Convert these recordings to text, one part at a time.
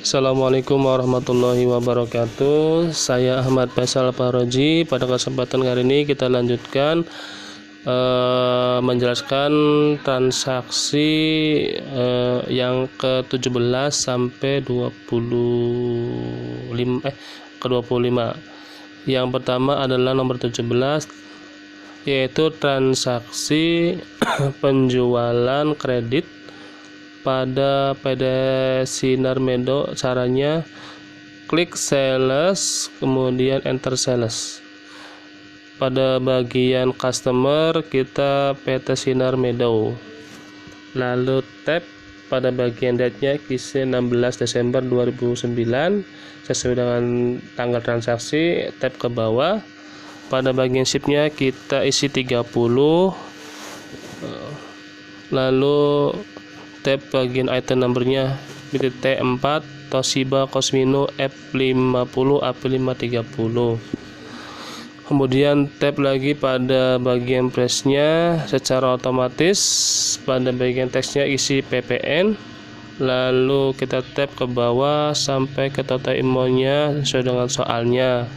Assalamualaikum warahmatullahi wabarakatuh. Saya Ahmad Faisal Faroji. Pada kesempatan kali ini kita lanjutkan menjelaskan transaksi yang ke-17 sampai 25 ke-25. Yang pertama adalah nomor 17, yaitu transaksi penjualan kredit pada PT Sinar Medo. Caranya klik sales, kemudian enter sales. Pada bagian customer kita PT Sinar Medo, lalu tab pada bagian date-nya isi 16 Desember 2009 sesuai dengan tanggal transaksi. Tab ke bawah, pada bagian ship-nya kita isi 30, lalu tab bagian item numbernya T4 Toshiba Cosmino F50 AP530. Kemudian tab lagi pada bagian price-nya secara otomatis. Pada bagian teksnya isi PPN, lalu kita tab ke bawah sampai ke total amount-nya sesuai dengan soalnya.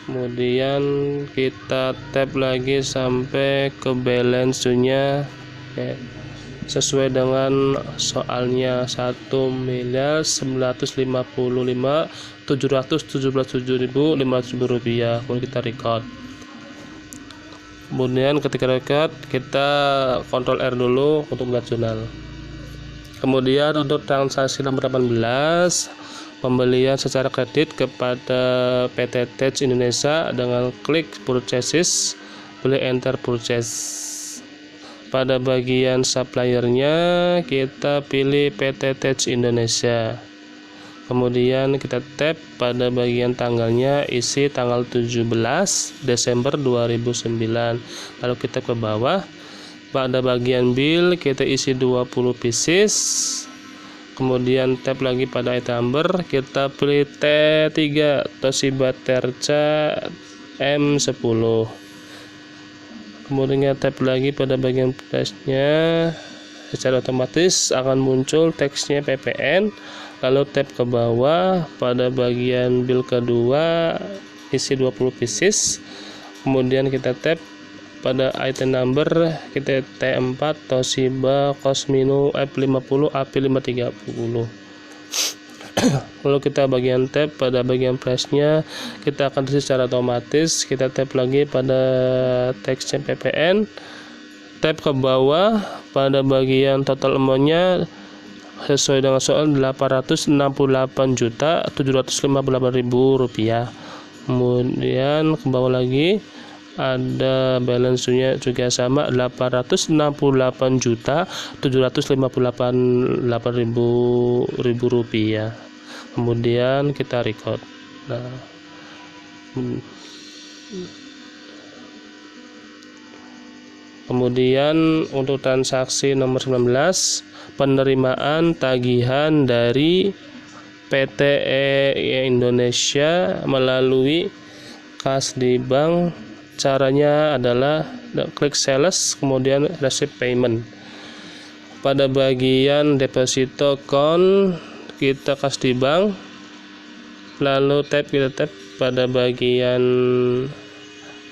Kemudian kita tab lagi sampai ke balance-nya sesuai dengan soalnya 1.955.717.500 rupiah. Kemudian kita record. Kemudian ketika record kita Ctrl R dulu untuk melihat jurnal. Kemudian untuk transaksi nomor 18, pembelian secara kredit kepada PT Tej Indonesia dengan klik purchases, pilih enter purchase. Pada bagian suppliernya kita pilih PT Tej Indonesia. Kemudian kita tab pada bagian tanggalnya, isi tanggal 17 Desember 2009. Lalu kita ke bawah, pada bagian bill kita isi 20 pieces. Kemudian tab lagi pada item number, kita pilih T3 Toshiba Terca M10. Kemudian tab lagi pada bagian price-nya, secara otomatis akan muncul teksnya PPN. Lalu tab ke bawah, pada bagian bill kedua isi 20 pieces. Kemudian kita tab pada item number kita T4 Toshiba Cosmino F50 AP530. Lalu kita bagian tab pada bagian price-nya, kita akan tulis secara otomatis. Kita tab lagi pada teksnya PPN, tab ke bawah pada bagian total amount-nya sesuai dengan soal 868.758.000 rupiah. Kemudian ke bawah lagi ada balance-nya juga sama 868.758.000 rupiah. Kemudian kita record. Kemudian untuk transaksi nomor 19, penerimaan tagihan dari PT Indonesia melalui kas di bank. Caranya adalah klik sales, kemudian receive payment. Pada bagian deposito account kita kas di bank, lalu kita tab pada bagian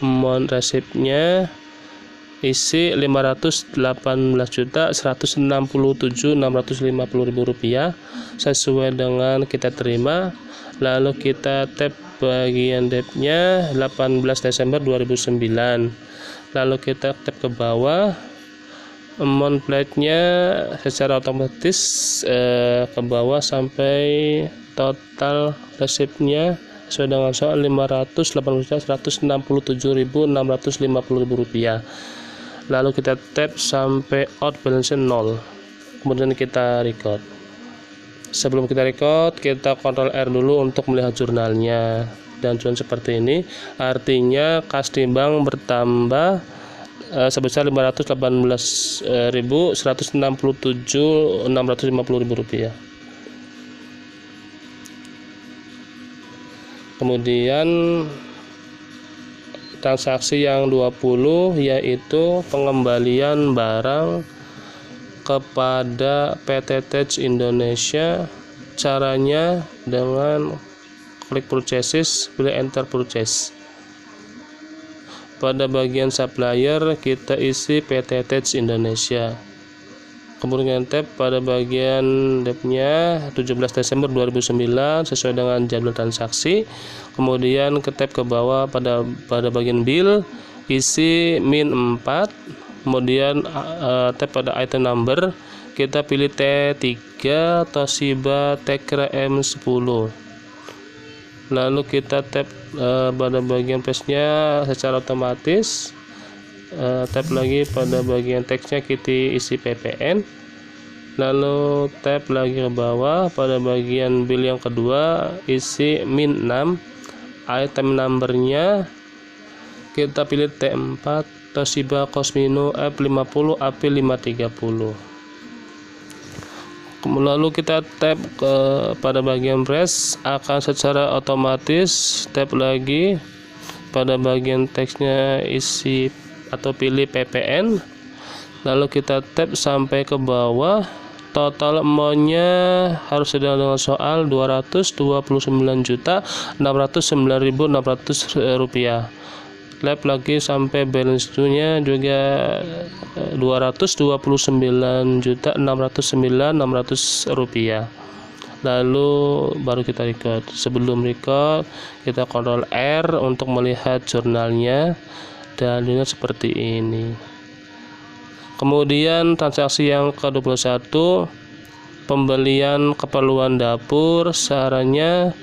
amount receipt-nya, isi 518.167.650.000 rupiah sesuai dengan kita terima. Lalu kita tab bagian date-nya 18 Desember 2009. Lalu kita tab ke bawah, amount plate-nya secara otomatis ke bawah sampai total receipt-nya sesuai dengan soal 518.167.650.000 rupiah. Lalu kita tab sampai out balance 0. Kemudian kita record. Sebelum kita record, kita Ctrl R dulu untuk melihat jurnalnya. Dan jurnal seperti ini, artinya kas di bank bertambah sebesar 518.167.650.000 rupiah. Kemudian transaksi yang 20 yaitu pengembalian barang kepada PT Tej Indonesia. Caranya dengan klik purchases, pilih enter purchase. Pada bagian supplier kita isi PT Tej Indonesia. Kemudian tab pada bagian date-nya 17 Desember 2009 sesuai dengan jadwal transaksi. Kemudian ke tab ke bawah pada bagian bill isi min 4. Kemudian tab pada item number kita pilih T3 Toshiba Tecra M10. Lalu kita tab pada bagian page-nya secara otomatis. Tab lagi pada bagian teksnya kita isi PPN, lalu tab lagi ke bawah pada bagian bill yang kedua isi min 6, item numbernya kita pilih T4 Toshiba Cosmino F50 AP530. Lalu kita tab pada bagian press, akan secara otomatis tab lagi pada bagian teksnya isi atau pilih PPN, lalu kita tab sampai ke bawah. Total amount-nya harus sedang dengan soal 229.609.600 rupiah. Tab lagi sampai balance-nya juga 229.609.600 rupiah. Lalu baru kita record. Sebelum record kita Ctrl R untuk melihat jurnalnya. Dan ini seperti ini. Kemudian transaksi yang ke-21, pembelian keperluan dapur. Caranya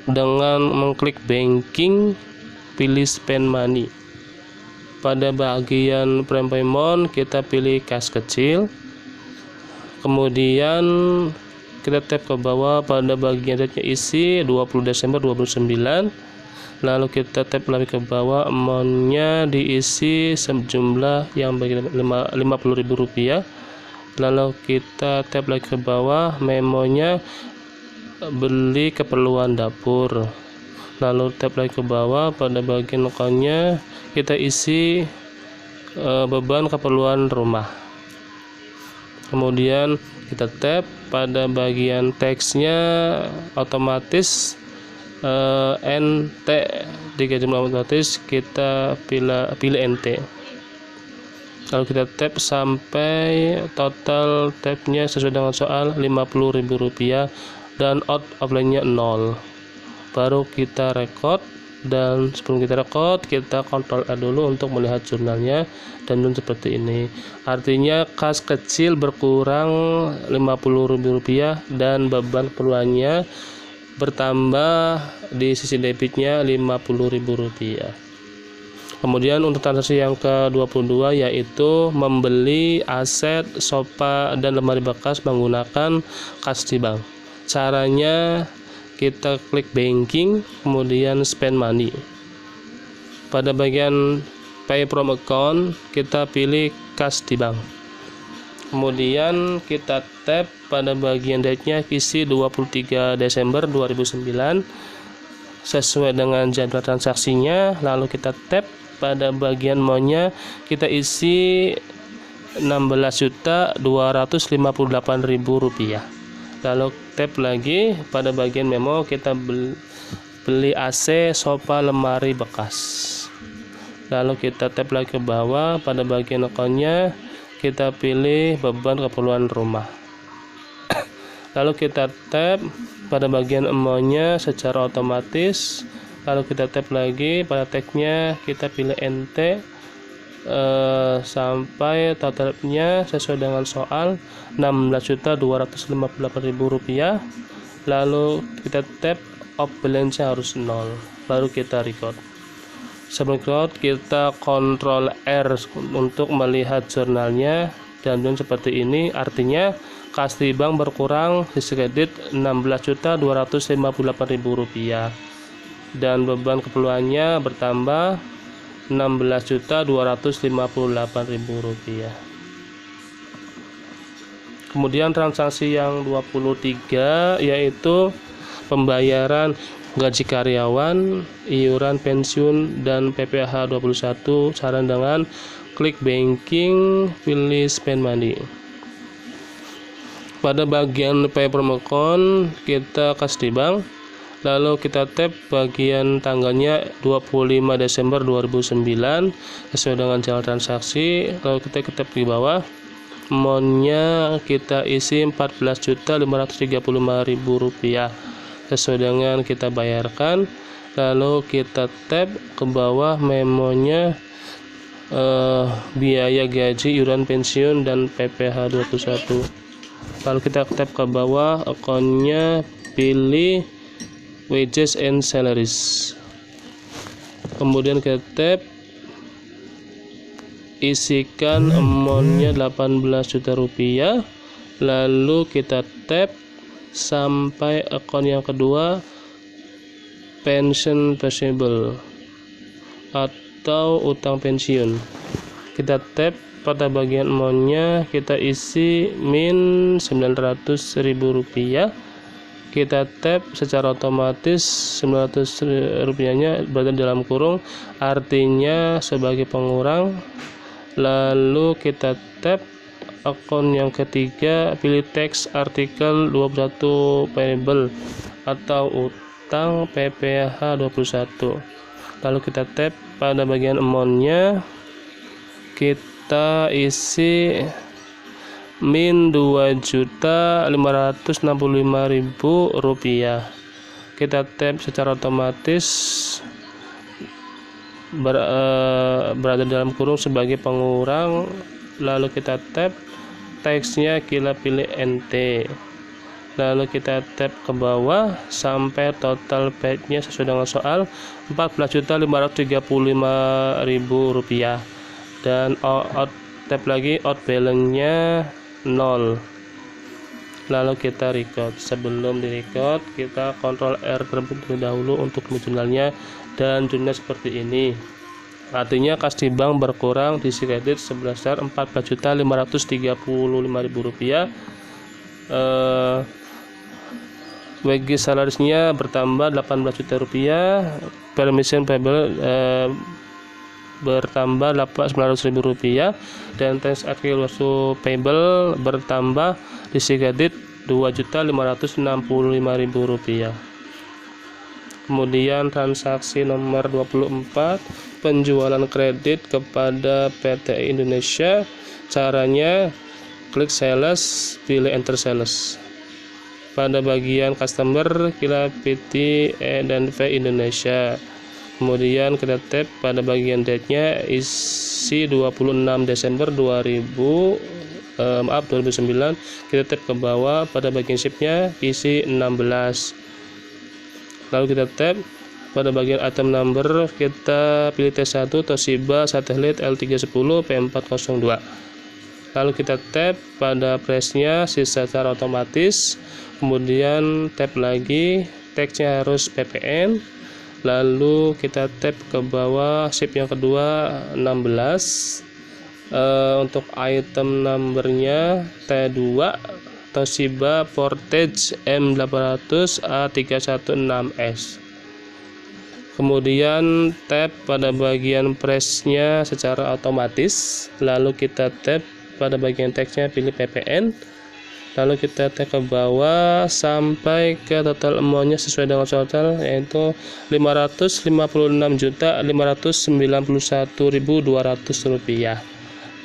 dengan mengklik banking, pilih spend money. Pada bagian payment kita pilih cash kecil. Kemudian kita tap ke bawah pada bagian date isi 20 Desember 2009. Lalu kita tap lagi ke bawah, amount-nya diisi sejumlah yang bagi 50.000 rupiah. Lalu kita tap lagi ke bawah, memonya beli keperluan dapur. Lalu tap lagi ke bawah pada bagian account-nya kita isi beban keperluan rumah. Kemudian kita tap pada bagian teksnya otomatis NT 3 jumlah otomatis kita pilih NT. Lalu kita tap sampai total tabnya sesuai dengan soal 50.000 rupiah dan out of line-nya 0. Baru kita record, dan sebelum kita record kita Ctrl A dulu untuk melihat jurnalnya, dan seperti ini. Artinya kas kecil berkurang 50.000 rupiah dan beban keperluannya bertambah di sisi debitnya 50.000 rupiah. Kemudian untuk transaksi yang ke-22 yaitu membeli aset sofa dan lemari bekas menggunakan kas di bank. Caranya kita klik banking, kemudian spend money. Pada bagian pay from account kita pilih kas di bank. Kemudian kita tap pada bagian date-nya isi 23 Desember 2009 sesuai dengan jadwal transaksinya. Lalu kita tap pada bagian amount-nya kita isi 16.258.000 rupiah. Lalu tap lagi pada bagian memo kita beli AC sofa lemari bekas. Lalu kita tap lagi ke bawah pada bagian account-nya kita pilih beban keperluan rumah. Lalu kita tap pada bagian amount-nya secara otomatis. Lalu kita tap lagi pada tag-nya kita pilih NT sampai totalnya sesuai dengan soal 16.258.000 rupiah. Lalu kita tap off balance harus 0. Baru kita record. Sebelum record kita Ctrl R untuk melihat jurnalnya, dan seperti ini. Artinya kas di bank berkurang sisi kredit 16.258.000 rupiah dan beban keperluannya bertambah 16.258.000 rupiah. Kemudian transaksi yang 23 yaitu pembayaran gaji karyawan, iuran pensiun dan PPh 21. Cara dengan klik banking, pilih spend money. Pada bagian pay promo code kita kasih di bank, lalu kita tap bagian tanggalnya 25 Desember 2009 sesuai dengan jadwal transaksi, lalu kita tap di bawah, amountnya kita isi Rp14.535.000 sesuai dengan kita bayarkan, lalu kita tap ke bawah memonya, biaya gaji, iuran pensiun, dan PPh 21. Lalu kita tap ke bawah akunnya, pilih wages and salaries, kemudian kita tap isikan amountnya 18 juta rupiah, lalu kita tap sampai akun yang kedua, pension payable atau utang pensiun. Kita tap pada bagian amountnya, kita isi min 900.000 rupiah. Kita tap secara otomatis 900 rupiahnya berada dalam kurung, artinya sebagai pengurang. Lalu kita tap akun yang ketiga, pilih teks artikel 21 payable atau utang PPh 21. Lalu kita tap pada bagian amountnya, kita isi min 2.565.000 rupiah. Kita tap secara otomatis berada dalam kurung sebagai pengurang. Lalu kita tap teksnya, kita pilih NT, lalu kita tap ke bawah sampai total paid-nya sesuai dengan soal Rp14.535.000 dan tap lagi out balance-nya 0. Lalu kita record. Sebelum di record, kita Ctrl R terlebih dahulu untuk jurnalnya, dan jurnalnya seperti ini. Artinya kas di bank berkurang diisi kredit sebesar Rp14.535.000. Wage salarisnya bertambah 18 juta rupiah, permission payable bertambah 900.000 rupiah, dan tax akhir waktu payable bertambah diisi kredit 2.565.000 rupiah. Kemudian transaksi nomor 24, penjualan kredit kepada PT Indonesia. Caranya klik sales, pilih enter sales. Pada bagian customer kita PT dan V Indonesia. Kemudian kita tap pada bagian date-nya, isi 26 Desember 2009. Kita tap ke bawah pada bagian ship-nya, isi 16. Lalu kita tap pada bagian item number, kita pilih T1 Toshiba Satellite L310 P402. Lalu kita tap pada price-nya secara otomatis, kemudian tap lagi, teksnya harus PPN. Lalu kita tap ke bawah ship yang kedua 16. Untuk item numbernya T2 Toshiba Portage M800 A316S. Kemudian tap pada bagian price-nya secara otomatis, lalu kita tap pada bagian teksnya, pilih PPN. Lalu kita tap ke bawah sampai ke total amount-nya sesuai dengan total, yaitu Rp556.591.200 rupiah.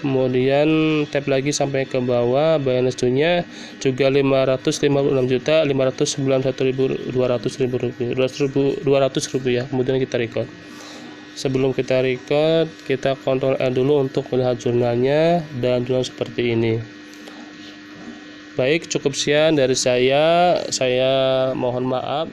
Kemudian tap lagi sampai ke bawah, balance due-nya juga Rp556.591.200 rupiah. Kemudian kita record. Sebelum kita record, kita Ctrl R dulu untuk melihat jurnalnya, dan jurnal seperti ini. Baik, cukup sekian dari saya mohon maaf